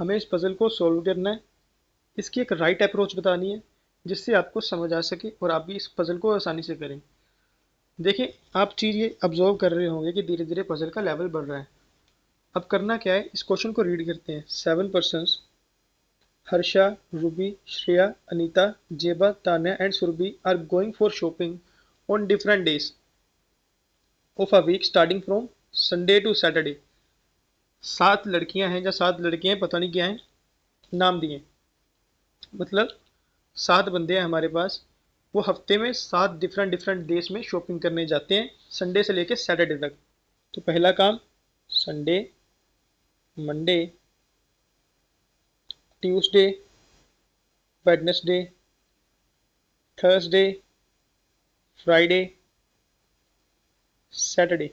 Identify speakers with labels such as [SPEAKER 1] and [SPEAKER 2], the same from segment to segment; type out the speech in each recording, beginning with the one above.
[SPEAKER 1] हमें इस पज़ल को सॉल्व करना है, इसकी एक राइट अप्रोच बतानी है जिससे आपको समझ आ सके और आप भी इस पज़ल को आसानी से करें। देखिए, आप चीज़ ये ऑब्जर्व कर रहे होंगे कि धीरे धीरे पज़ल का लेवल बढ़ रहा है। अब करना क्या है, इस क्वेश्चन को रीड करते हैं। 7 persons Harsha, Ruby, Shreya, Anita, Zeba, Tanya and Surabhi are going for shopping on different days of a week starting from Sunday to Saturday. 7 लड़कियां हैं या 7 लड़के हैं, पता नहीं क्या है, नाम दिए। मतलब 7 बंदे हैं हमारे पास, वो हफ्ते में 7 डिफरेंट डिफरेंट देश में शॉपिंग करने जाते हैं, संडे से लेकर सैटरडे तक। तो पहला काम Sunday, Monday, Tuesday, Wednesday, Thursday, Friday, Saturday.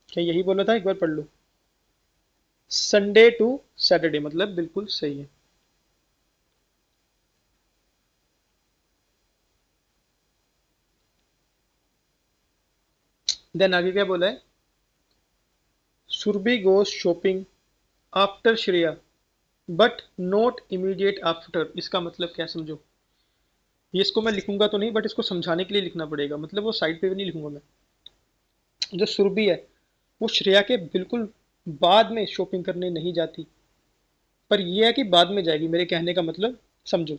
[SPEAKER 1] क्या यही बोला था? एक बार पढ़ लो। संडे टू सैटरडे, मतलब बिल्कुल सही है। देन आगे क्या बोला है? Surabhi goes shopping after Shreya but not immediate after. इसका मतलब क्या समझो। ये इसको मैं लिखूंगा तो नहीं, बट इसको समझाने के लिए लिखना पड़ेगा। मतलब वो साइड पे भी नहीं लिखूंगा मैं। जो सुरभि है वो श्रेया के बिल्कुल बाद में शॉपिंग करने नहीं जाती, पर यह है कि बाद में जाएगी। मेरे कहने का मतलब समझो।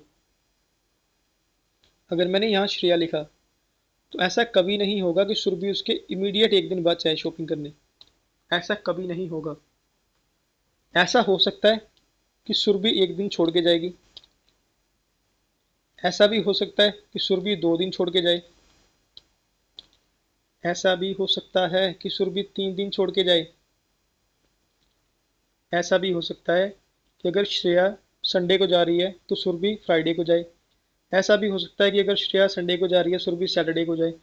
[SPEAKER 1] अगर मैंने यहाँ श्रेया लिखा तो ऐसा कभी नहीं होगा कि सुरभि उसके इमीडिएट एक दिन बाद जाए शॉपिंग करने। ऐसा कभी नहीं होगा। ऐसा हो सकता है कि सुरभि एक दिन छोड़ के जाएगी, ऐसा भी हो सकता है कि सुरभि 2 दिन छोड़ के जाए, ऐसा भी हो सकता है कि सुरभि 3 दिन छोड़ के जाए, ऐसा भी हो सकता है कि अगर श्रेया संडे को जा रही है तो सुरभि फ्राइडे को जाए, ऐसा भी हो सकता है कि अगर श्रेया संडे को जा रही है सुरभि सैटरडे को जाए।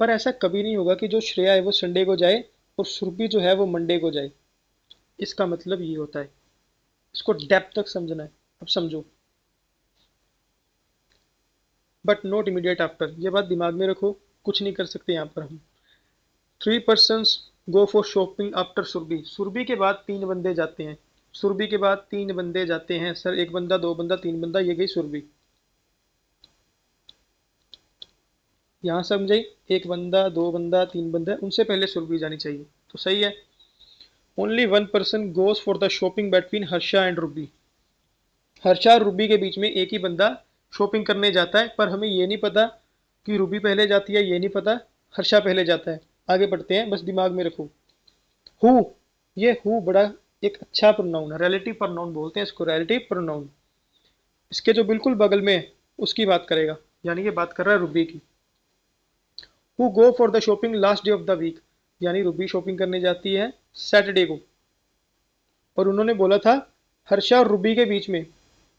[SPEAKER 1] पर ऐसा कभी नहीं होगा कि जो श्रेया है वो संडे को जाए और सुरभि जो है वो मंडे को जाए। इसका मतलब ये होता है। इसको डेप्थ तक समझना है। अब समझो। बट नॉट इमीडिएट आफ्टर, ये बात दिमाग में रखो। कुछ नहीं कर सकते यहाँ पर हम। 3 persons go for shopping after Surabhi. Surabhi के बाद 3 बंदे जाते हैं। सुरभि के बाद 3 बंदे जाते हैं। सर, एक बंदा, 2 बंदा, 3 बंदा, ये गई सुरभि। यहाँ समझे? एक बंदा, 2 बंदा, 3 बंदा, उनसे पहले सुरभि जानी चाहिए। तो सही है। Only 1 person goes for the shopping between Harsha and Ruby. Harsha और रूबी के बीच में एक ही बंदा शॉपिंग करने जाता है, पर हमें ये नहीं पता कि रूबी पहले जाती है, ये नहीं पता हर्षा पहले जाता है। आगे बढ़ते हैं, बस दिमाग में रखो। हु, ये हु बड़ा एक अच्छा प्रोनाउन है। रिलेटिव प्रोनाउन बोलते हैं इसको, रिलेटिव प्रोनाउन। इसके जो बिल्कुल बगल में है उसकी बात करेगा, यानी ये बात कर रहा है रूबी की। Who go for the shopping last day of the week, यानी रूबी शॉपिंग करने जाती है सैटरडे को। और उन्होंने बोला था हर्षा और रूबी के बीच में,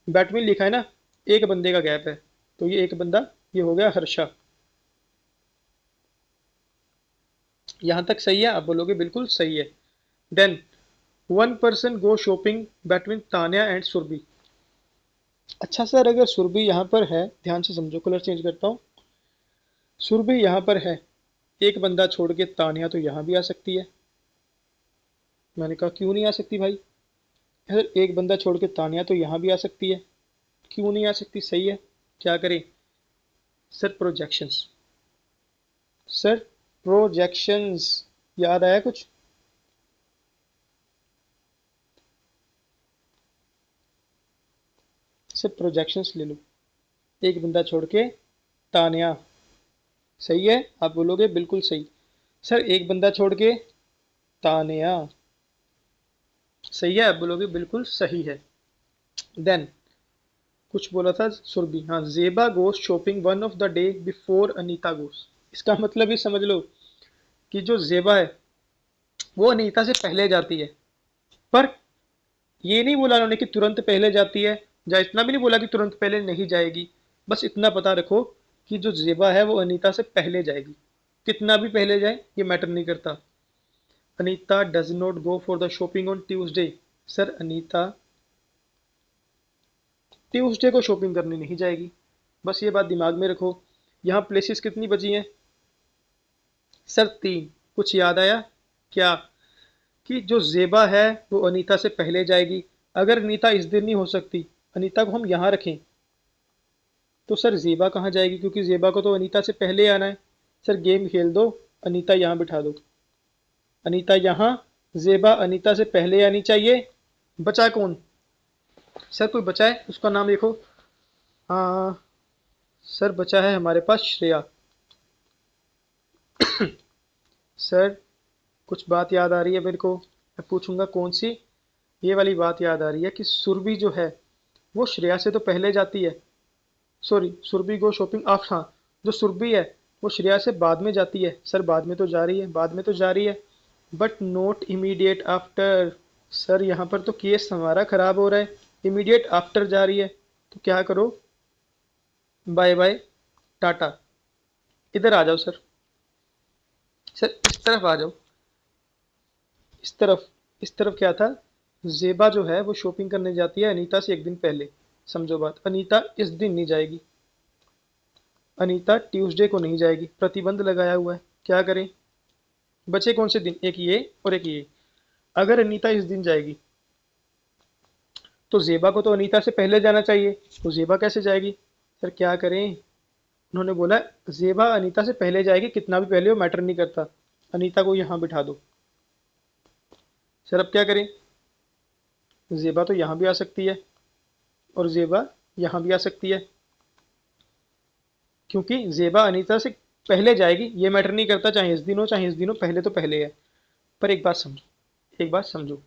[SPEAKER 1] बैटमिन लिखा है ना, एक बंदे का गैप है, तो ये एक बंदा, ये हो गया हर्षा। यहां तक सही है? आप बोलोगे बिल्कुल सही है। Then 1 person go shopping between Tanya and Surabhi. अच्छा सर, अगर सुरभि यहाँ पर है, ध्यान से समझो, कलर चेंज करता हूँ। सुरभि यहाँ पर है, एक बंदा छोड़ के तान्या तो यहाँ भी आ सकती है। मैंने कहा क्यों नहीं आ सकती भाई? अगर एक बंदा छोड़ के तान्या तो यहाँ भी आ सकती है, क्यों नहीं आ सकती? सही है। क्या करें? Sir projections. सर प्रोजेक्शंस, याद आया कुछ? सर प्रोजेक्शंस ले लो। एक बंदा छोड़ के तान्या। सही है? आप बोलोगे बिल्कुल सही। सर एक बंदा छोड़ के तान्या। सही है? आप बोलोगे बिल्कुल सही है। देन कुछ बोला था सुरभि, हाँ, Zeba goes shopping one of the day before Anita goes. इसका मतलब ये समझ लो कि जो जेबा है वो अनीता से पहले जाती है। पर ये नहीं बोला उन्होंने कि तुरंत पहले जाती है, या इतना भी नहीं बोला कि तुरंत पहले नहीं जाएगी। बस इतना पता रखो कि जो जेबा है वो अनीता से पहले जाएगी। कितना भी पहले जाए ये मैटर नहीं करता। Anita does not go for the shopping on Tuesday. Sir Anita Tuesday को शॉपिंग करने नहीं जाएगी। बस ये बात दिमाग में रखो। यहाँ प्लेसेस कितनी बची हैं? सर 3। कुछ याद आया क्या? कि जो जेबा है वो अनीता से पहले जाएगी, अगर अनीता इस दिन नहीं हो सकती, अनीता को हम यहाँ रखें, तो सर ज़ेबा कहाँ जाएगी, क्योंकि ज़ेबा को तो अनीता से पहले आना है। सर गेम खेल दो, अनीता यहाँ बिठा दो, अनीता यहाँ, ज़ेबा अनीता से पहले आनी चाहिए। बचा कौन? सर कोई बचा है, उसका नाम देखो। हाँ सर, बचा है हमारे पास श्रेया। सर कुछ बात याद आ रही है मेरे को, मैं पूछूंगा कौन सी। ये वाली बात याद आ रही है कि सुरभि जो है वो श्रेया से तो पहले जाती है। Sorry, Surabhi go shopping after, हाँ, जो सुरभि है वो श्रेया से बाद में जाती है। सर बाद में तो जा रही है, बाद में तो जा रही है, but not immediate after. Sir यहाँ पर तो केस हमारा खराब हो रहा है, इमीडिएट आफ्टर जा रही है, तो क्या करो, बाय बाय टाटा। इधर आ जाओ सर, सर इस तरफ आ जाओ, इस तरफ। इस तरफ क्या था, जेबा जो है वो शॉपिंग करने जाती है अनीता से एक दिन पहले। समझो बात, अनीता इस दिन नहीं जाएगी, अनीता ट्यूसडे को नहीं जाएगी, प्रतिबंध लगाया हुआ है। क्या करें? बचे कौन से दिन, एक ये और एक ये। अगर अनीता इस दिन जाएगी तो जेबा को तो अनीता से पहले जाना चाहिए, तो जेबा कैसे जाएगी? सर क्या करें? उन्होंने बोला जेबा अनीता से पहले जाएगी, कितना भी पहले हो मैटर नहीं करता, अनीता को यहाँ बिठा दो। सर अब क्या करें? जेबा तो यहाँ भी आ सकती है और जेबा यहाँ भी आ सकती है, क्योंकि जेबा अनीता से पहले जाएगी, ये मैटर नहीं करता, चाहे इस दिन हो चाहे इस दिन हो, पहले तो पहले है। पर एक बात समझो, एक बात समझो,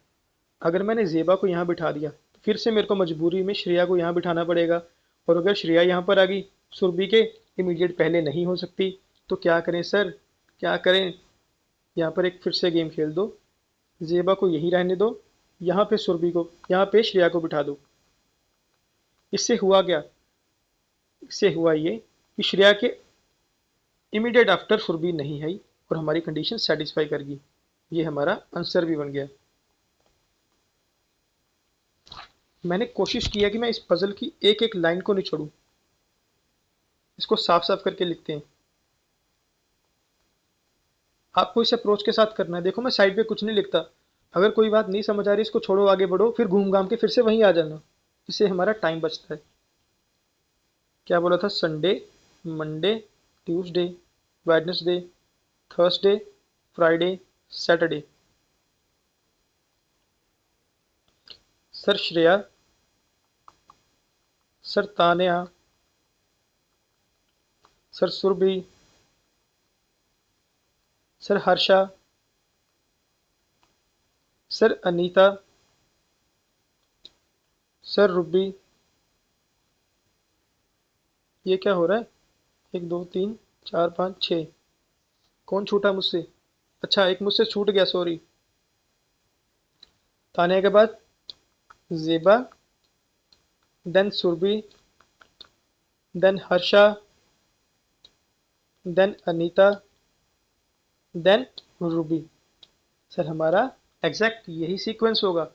[SPEAKER 1] अगर मैंने जेबा को यहाँ बिठा दिया तो फिर से मेरे को मजबूरी में श्रेया को यहाँ बिठाना पड़ेगा, और अगर श्रेया यहाँ पर आ गई, सुरभि के इमीडिएट पहले नहीं हो सकती, तो क्या करें सर, क्या करें? यहाँ पर एक फिर से गेम खेल दो, जेबा को यहीं रहने दो, यहाँ पे सुरभि को, यहाँ पे श्रेया को बिठा दो। इससे हुआ क्या, इससे हुआ ये कि श्रेया के इमीडिएट आफ्टर सुरभि नहीं आई और हमारी कंडीशन सेटिस्फाई कर गई। ये हमारा आंसर भी बन गया। मैंने कोशिश किया कि मैं इस पजल की एक एक लाइन को नहीं छोड़ूं। इसको साफ साफ करके लिखते हैं, आपको इस अप्रोच के साथ करना है। देखो मैं साइड पे कुछ नहीं लिखता, अगर कोई बात नहीं समझ आ रही इसको छोड़ो, आगे बढ़ो, फिर घूम घाम के फिर से वहीं आ जाना, इससे हमारा टाइम बचता है। क्या बोला था? Sunday, Monday, Tuesday, Wednesday, Thursday, Friday, Saturday. Sir Shreya, sir Tanya, sir Surabhi, sir Harsha, sir Anita, sir Ruby. ये क्या हो रहा है? एक दो तीन चार पाँच छः, कौन छूटा मुझसे? अच्छा एक मुझसे छूट गया, सॉरी। तान्या के बाद Zeba, then Surabhi, then Harsha, then Anita, then Ruby. Sir हमारा एग्जैक्ट यही सीक्वेंस होगा।